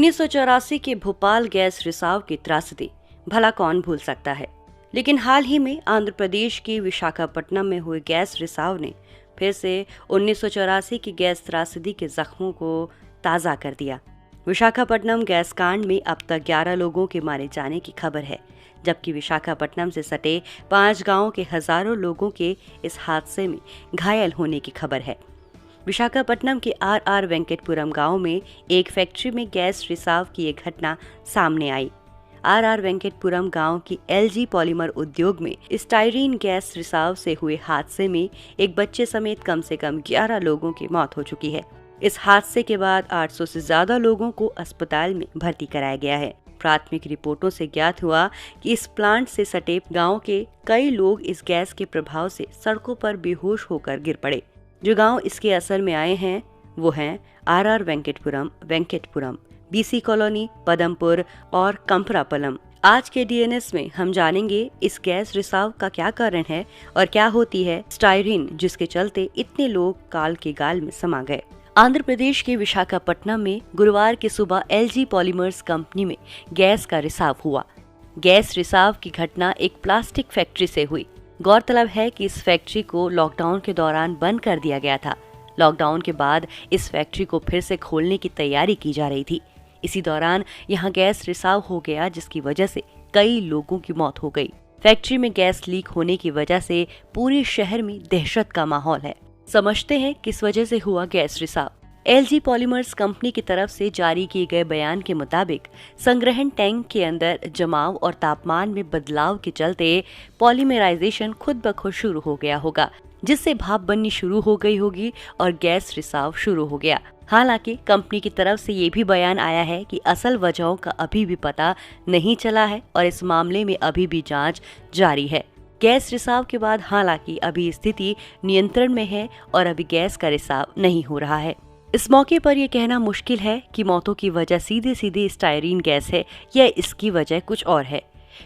1984 के भोपाल गैस रिसाव की त्रासदी भला कौन भूल सकता है। लेकिन हाल ही में आंध्र प्रदेश के विशाखापट्टनम में हुए गैस रिसाव ने फिर से 1984 की गैस त्रासदी के जख्मों को ताज़ा कर दिया। विशाखापट्टनम गैस कांड में अब तक 11 लोगों के मारे जाने की खबर है, जबकि विशाखापट्टनम से सटे 5 गांवों के हजारों लोगों के इस हादसे में घायल होने की खबर है। विशाखापट्टनम के आर वेंकटपुरम गांव में एक फैक्ट्री में गैस रिसाव की एक घटना सामने आई। आर वेंकटपुरम गांव की एलजी पॉलीमर उद्योग में स्टाइरीन गैस रिसाव से हुए हादसे में एक बच्चे समेत कम से कम 11 लोगों की मौत हो चुकी है। इस हादसे के बाद 800 से ज्यादा लोगों को अस्पताल में भर्ती कराया गया है। प्राथमिक रिपोर्टों से ज्ञात हुआ कि इस प्लांट से सटे गांव के कई लोग इस गैस के प्रभाव से सड़कों पर बेहोश होकर गिर पड़े। जो गांव इसके असर में आए हैं वो हैं R Venkatapuram, BC colony, Padampur और कंपरापलम। आज के डीएनएस में हम जानेंगे इस गैस रिसाव का क्या कारण है और क्या होती है स्टाइरीन, जिसके चलते इतने लोग काल के गाल में समा गए। आंध्र प्रदेश के विशाखापट्टनम में गुरुवार की सुबह एलजी पॉलीमर्स कंपनी में गैस का रिसाव हुआ। गैस रिसाव की घटना एक प्लास्टिक फैक्ट्री से हुई। गौरतलब है कि इस फैक्ट्री को लॉकडाउन के दौरान बंद कर दिया गया था। लॉकडाउन के बाद इस फैक्ट्री को फिर से खोलने की तैयारी की जा रही थी। इसी दौरान यहां गैस रिसाव हो गया, जिसकी वजह से कई लोगों की मौत हो गई। फैक्ट्री में गैस लीक होने की वजह से पूरे शहर में दहशत का माहौल है। समझते हैं किस वजह से हुआ गैस रिसाव। एलजी पॉलीमर्स कंपनी की तरफ से जारी किए गए बयान के मुताबिक संग्रहण टैंक के अंदर जमाव और तापमान में बदलाव के चलते पॉलीमराइजेशन खुद ब खुद शुरू हो गया होगा, जिससे भाप बननी शुरू हो गई होगी और गैस रिसाव शुरू हो गया। हालांकि कंपनी की तरफ से ये भी बयान आया है कि असल वजहों का अभी भी पता नहीं चला है और इस मामले में अभी भी जांच जारी है। गैस रिसाव के बाद हालांकि अभी स्थिति नियंत्रण में है और अभी गैस का रिसाव नहीं हो रहा है। इस मौके पर यह कहना मुश्किल है कि मौतों की वजह सीधे सीधे स्टाइरीन गैस है या इसकी वजह कुछ और है।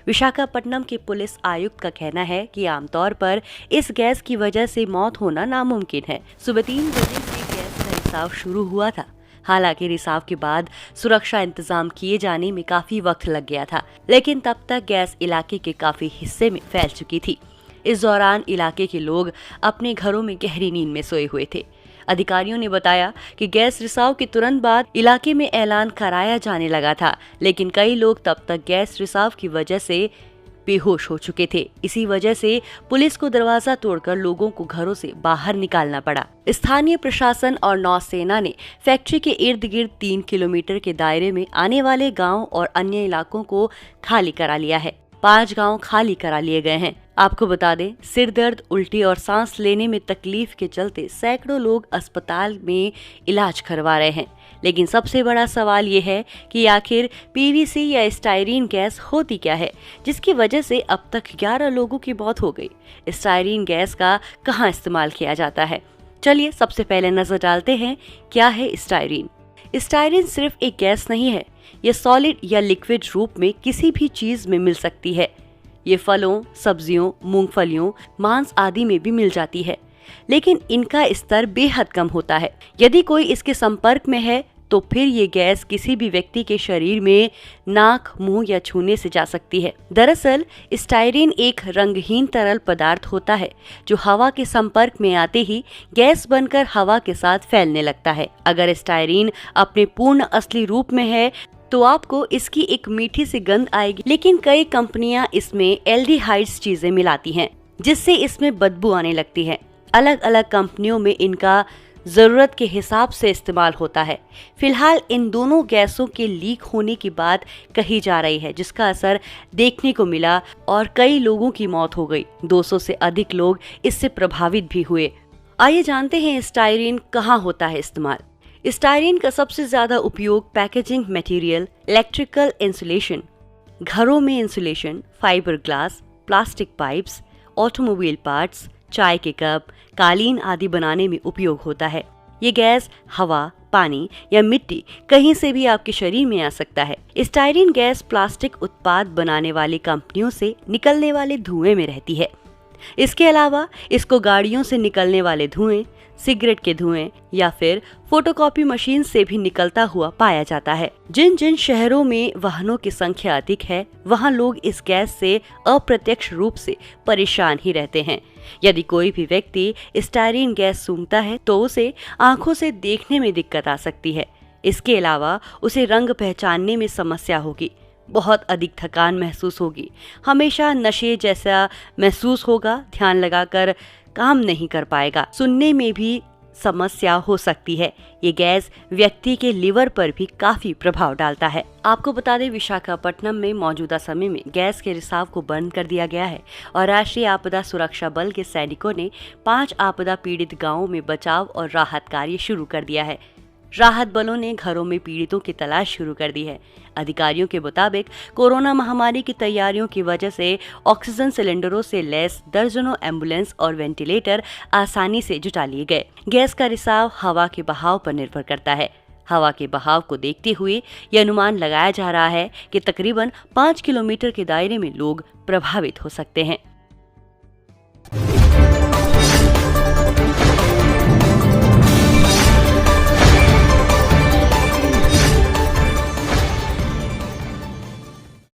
विशाखापट्टनम के पुलिस आयुक्त का कहना है कि आमतौर पर इस गैस की वजह से मौत होना नामुमकिन है। सुबह 3 बजे से गैस का रिसाव शुरू हुआ था। हालांकि रिसाव के बाद सुरक्षा इंतजाम किए जाने में काफी वक्त लग गया था, लेकिन तब तक गैस इलाके के काफी हिस्से में फैल चुकी थी। इस दौरान इलाके के लोग अपने घरों में गहरी नींद में सोए हुए थे। अधिकारियों ने बताया कि गैस रिसाव के तुरंत बाद इलाके में ऐलान कराया जाने लगा था, लेकिन कई लोग तब तक गैस रिसाव की वजह से बेहोश हो चुके थे। इसी वजह से पुलिस को दरवाजा तोड़कर लोगों को घरों से बाहर निकालना पड़ा। स्थानीय प्रशासन और नौसेना ने फैक्ट्री के इर्द गिर्द 3 किलोमीटर के दायरे में आने वाले गांव और अन्य इलाकों को खाली करा लिया है। 5 गांव खाली करा लिए गए हैं। आपको बता दें, सिर दर्द, उल्टी और सांस लेने में तकलीफ के चलते सैकड़ों लोग अस्पताल में इलाज करवा रहे हैं। लेकिन सबसे बड़ा सवाल ये है कि आखिर पीवीसी या स्टाइरीन गैस होती क्या है, जिसकी वजह से अब तक 11 लोगों की मौत हो गई। स्टाइरीन गैस का कहाँ इस्तेमाल किया जाता है? चलिए सबसे पहले नजर डालते हैं क्या है स्टाइरीन। स्टाइरीन सिर्फ एक गैस नहीं है, ये सॉलिड या लिक्विड रूप में किसी भी चीज में मिल सकती है। ये फलों, सब्जियों, मूंगफलियों, मांस आदि में भी मिल जाती है, लेकिन इनका स्तर बेहद कम होता है। यदि कोई इसके संपर्क में है तो फिर ये गैस किसी भी व्यक्ति के शरीर में नाक, मुंह या छूने से जा सकती है। दरअसल स्टाइरीन एक रंगहीन तरल पदार्थ होता है जो हवा के संपर्क में आते ही गैस बनकर हवा के साथ फैलने लगता है। अगर स्टाइरीन अपने पूर्ण असली रूप में है तो आपको इसकी एक मीठी सी गंध आएगी, लेकिन कई कंपनियां इसमें एल्डिहाइड्स चीजें मिलाती हैं, जिससे इसमें बदबू आने लगती है। अलग अलग कंपनियों में इनका जरूरत के हिसाब से इस्तेमाल होता है। फिलहाल इन दोनों गैसों के लीक होने की बात कही जा रही है, जिसका असर देखने को मिला और कई लोगों की मौत हो गई। 200 से अधिक लोग इससे प्रभावित भी हुए। आइए जानते हैं स्टाइरीन कहाँ होता है इस्तेमाल। स्टाइरीन का सबसे ज्यादा उपयोग पैकेजिंग मटेरियल, इलेक्ट्रिकल इंसुलेशन, घरों में insulation, fibre glass, plastic pipes, automobile parts, चाय के कप, कालीन आदि बनाने में उपयोग होता है। ये गैस हवा, पानी या मिट्टी कहीं से भी आपके शरीर में आ सकता है। स्टाइरीन गैस प्लास्टिक उत्पाद बनाने वाली कंपनियों से निकलने वाले धुएं में रहती है। इसके अलावा इसको गाड़ियों से निकलने वाले धुएं, सिगरेट के धुएं या फिर फोटोकॉपी मशीन से भी निकलता हुआ पाया जाता है। जिन जिन शहरों में वाहनों की संख्या अधिक है, वहां लोग इस गैस से अप्रत्यक्ष रूप से परेशान ही रहते हैं। यदि कोई भी व्यक्ति स्टायरीन गैस सूंघता है तो उसे आंखों से देखने में दिक्कत आ सकती है। इसके अलावा उसे रंग पहचानने में समस्या होगी, बहुत अधिक थकान महसूस होगी, हमेशा नशे जैसा महसूस होगा, ध्यान लगाकर काम नहीं कर पाएगा, सुनने में भी समस्या हो सकती है। ये गैस व्यक्ति के लिवर पर भी काफी प्रभाव डालता है। आपको बता दें, विशाखापट्टनम में मौजूदा समय में गैस के रिसाव को बंद कर दिया गया है और राष्ट्रीय आपदा सुरक्षा बल के सैनिकों ने 5 आपदा पीड़ित गांवों में बचाव और राहत कार्य शुरू कर दिया है। राहत बलों ने घरों में पीड़ितों की तलाश शुरू कर दी है। अधिकारियों के मुताबिक कोरोना महामारी की तैयारियों की वजह से ऑक्सीजन सिलेंडरों से लैस दर्जनों एम्बुलेंस और वेंटिलेटर आसानी से जुटा लिए गए। गैस का रिसाव हवा के बहाव पर निर्भर करता है। हवा के बहाव को देखते हुए यह अनुमान लगाया जा रहा है कि तकरीबन 5 किलोमीटर के दायरे में लोग प्रभावित हो सकते हैं।